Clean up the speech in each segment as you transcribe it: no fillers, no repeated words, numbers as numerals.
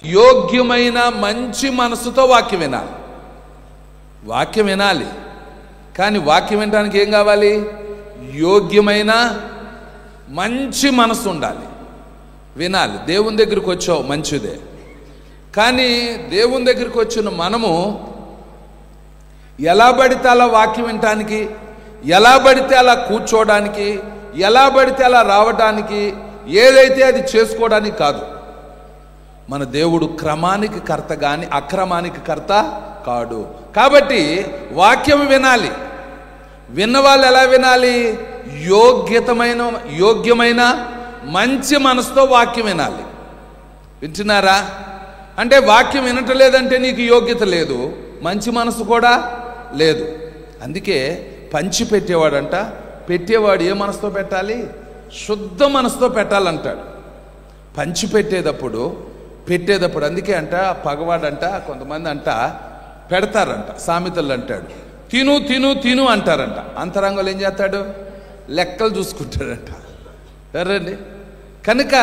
యోగ్యమైన మంచి మనసుతో వాక్యం వినాలి. వాక్యం వినాలి, కానీ వాక్యం వినడానికి ఏం కావాలి? యోగ్యమైన మంచి మనసు ఉండాలి. వినాలి. దేవుని దగ్గరికి వచ్చావు, మంచిదే. కానీ దేవుని దగ్గరికి వచ్చిన మనము ఎలా పడితే అలా వాక్యం వినటానికి, ఎలా పడితే అలా కూర్చోవడానికి, ఎలా పడితే అలా రావడానికి, ఏదైతే అది చేసుకోవడానికి కాదు. మన దేవుడు క్రమానికి కర్త కానీ అక్రమానికి కర్త కాడు. కాబట్టి వాక్యం వినాలి. విన్నవాళ్ళు ఎలా వినాలి? యోగ్యమైన మంచి మనసుతో వాక్యం వినాలి. వింటున్నారా? అంటే వాక్యం వినటలేదంటే నీకు యోగ్యత లేదు, మంచి మనసు కూడా లేదు. అందుకే పంచి పెట్టేవాడు ఏ మనసుతో పెట్టాలి? శుద్ధ మనసుతో పెట్టాలంటాడు. పంచి పెట్టేటప్పుడు అందుకే పగవాడంట కొంతమంది పెడతారంట, సామెతలు అంటాడు, తిను అంటారంట. అంతరంగంలో ఏం చేస్తాడు? లెక్కలు చూసుకుంటాడంట. ఎర్రండి. కనుక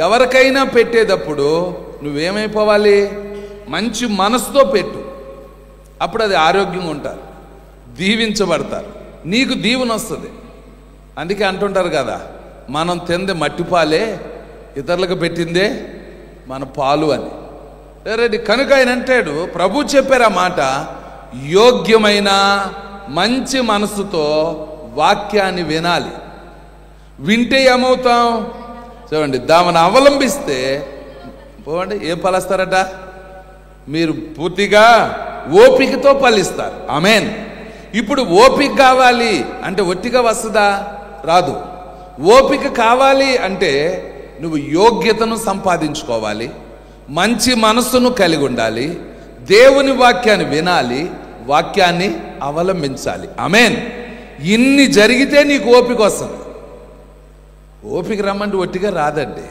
ఎవరికైనా పెట్టేటప్పుడు నువ్వేమైపోవాలి? మంచి మనసుతో పెట్టు. అప్పుడు అది ఆరోగ్యంగా ఉంటారు, దీవించబడతారు, నీకు దీవెన వస్తుంది. అందుకే అంటుంటారు కదా, మనం తిందే మట్టిపాలే, ఇతరులకు పెట్టిందే మన పాలు అని. రెడీ. కనుక ఆయన అంటాడు, ప్రభు చెప్పారు ఆ మాట, యోగ్యమైన మంచి మనసుతో వాక్యాన్ని వినాలి. వింటే ఏమవుతాం? చూడండి, దాన్ని అవలంబిస్తే పోవండి, ఏం ఫలిస్తారట? మీరు పూర్తిగా ఓపికతో ఫలిస్తారు. ఆమేన్. ఇప్పుడు ఓపిక కావాలి అంటే ఒట్టిగా వస్తుందా? రాదు. ఓపిక కావాలి అంటే నువ్వు యోగ్యతను సంపాదించుకోవాలి, మంచి మనస్సును కలిగి ఉండాలి, దేవుని వాక్యాన్ని వినాలి, వాక్యాన్ని అవలంబించాలి. ఆమేన్. ఇన్ని జరిగితే నీకు ఓపిక వస్తుంది. ఓపిక రమ్మంటే ఒట్టిగా రాదండి.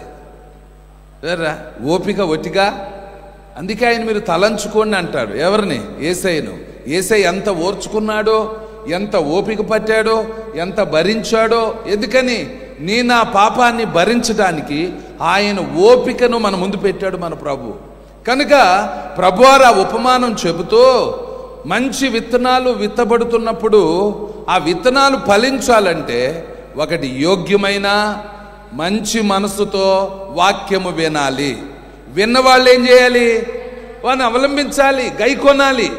ఓపిక ఒట్టిగా. అందుకే ఆయన మీరు తలంచుకోండి అంటాడు. ఎవరిని? యేసయ్యను. యేసయ్య ఎంత ఓర్చుకున్నాడో, ఎంత ఓపిక పట్టాడో, ఎంత భరించాడో. ఎందుకని? నా పాపాన్ని భరించడానికి ఆయన ఓపికను మన ముందు పెట్టాడు మన ప్రభు. కనుక ప్రభువారు ఆ ఉపమానం చెబుతూ, మంచి విత్తనాలు విత్తబడుతున్నప్పుడు ఆ విత్తనాలు ఫలించాలంటే ఒకటి యోగ్యమైన మంచి మనసుతో వాక్యము వినాలి. విన్నవాళ్ళు ఏం చేయాలి? వాడిని అవలంబించాలి, గైకొనాలి.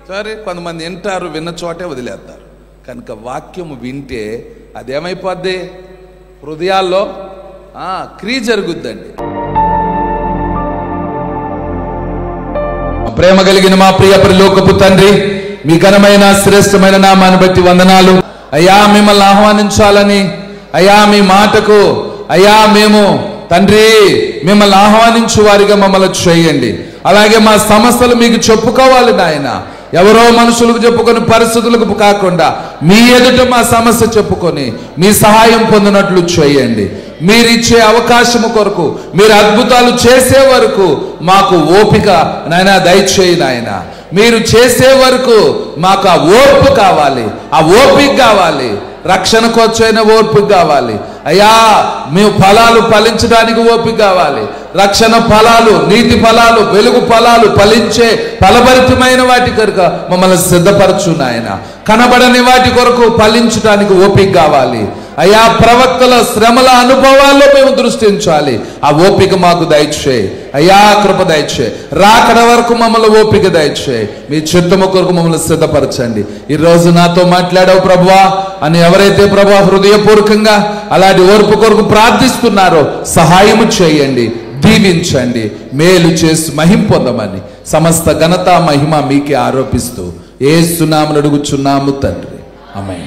సరే, కొంతమంది వింటారు, విన్న చోటే వదిలేస్తారు. కనుక వాక్యము వింటే అదేమైపోద్ది? హృదయాల్లో క్రియ జరుగుద్దండి. ప్రేమ కలిగిన మా ప్రియ పరలోకపు తండ్రి, మీ ఘనమైన శ్రేష్టమైన నామాన్ని బట్టి వందనాలు అయ్యా. మిమ్మల్ని ఆహ్వానించాలని అయ్యా, మీ మాటకు అయ్యా మేము తండ్రి మిమ్మల్ని ఆహ్వానించు వారిగా మమ్మల్ని చేయండి. అలాగే మా సమస్యలు మీకు చెప్పుకోవాలి నాయన. ఎవరో మనుషులకు చెప్పుకొని పరిస్థితులకు కాకుండా మీ ఎదుట మా సమస్య చెప్పుకొని మీ సహాయం పొందినట్లు చేయండి. మీరిచ్చే అవకాశము కొరకు, మీరు అద్భుతాలు చేసే వరకు మాకు ఓపిక నాయన దయచేయి నాయన. మీరు చేసే వరకు మాకు ఆ ఓర్పు కావాలి, ఆ ఓపిక కావాలి. రక్షణకు వచ్చైన ఓర్పు కావాలి అయ్యా. మేము ఫలాలు ఫలించడానికి ఓపిక కావాలి. రక్షణ ఫలాలు, నీతి ఫలాలు, వెలుగు ఫలాలు ఫలించే ఫలభరితమైన వాటి కొరకు మమ్మల్ని సిద్ధపరచు నాయన. కనబడని వాటి కొరకు ఫలించడానికి ఓపిక కావాలి అయ్యా. ప్రవక్తల శ్రమల అనుభవాల్లో మేము దృష్టించాలి. ఆ ఓపిక మాకు దయచేయి అయ్యా, కృప దయచేయి. రాకడ వరకు మమ్మల్ని ఓపిక దయచేయి. మీ చిత్తము కొరకు మమ్మల్ని సిద్ధపరచండి. ఈరోజు నాతో మాట్లాడావు ప్రభువా అని ఎవరైతే ప్రభువా హృదయపూర్వకంగా అలాంటి ఓర్పు కొరకు ప్రార్థిస్తున్నారో సహాయము చేయండి, దీవించండి, మేలు చేసి మహిమ పొందమని సమస్త ఘనత మహిమ మీకే ఆరోపిస్తూ యేసు నామమున అడుగుచున్నాము తండ్రి. ఆమేన్.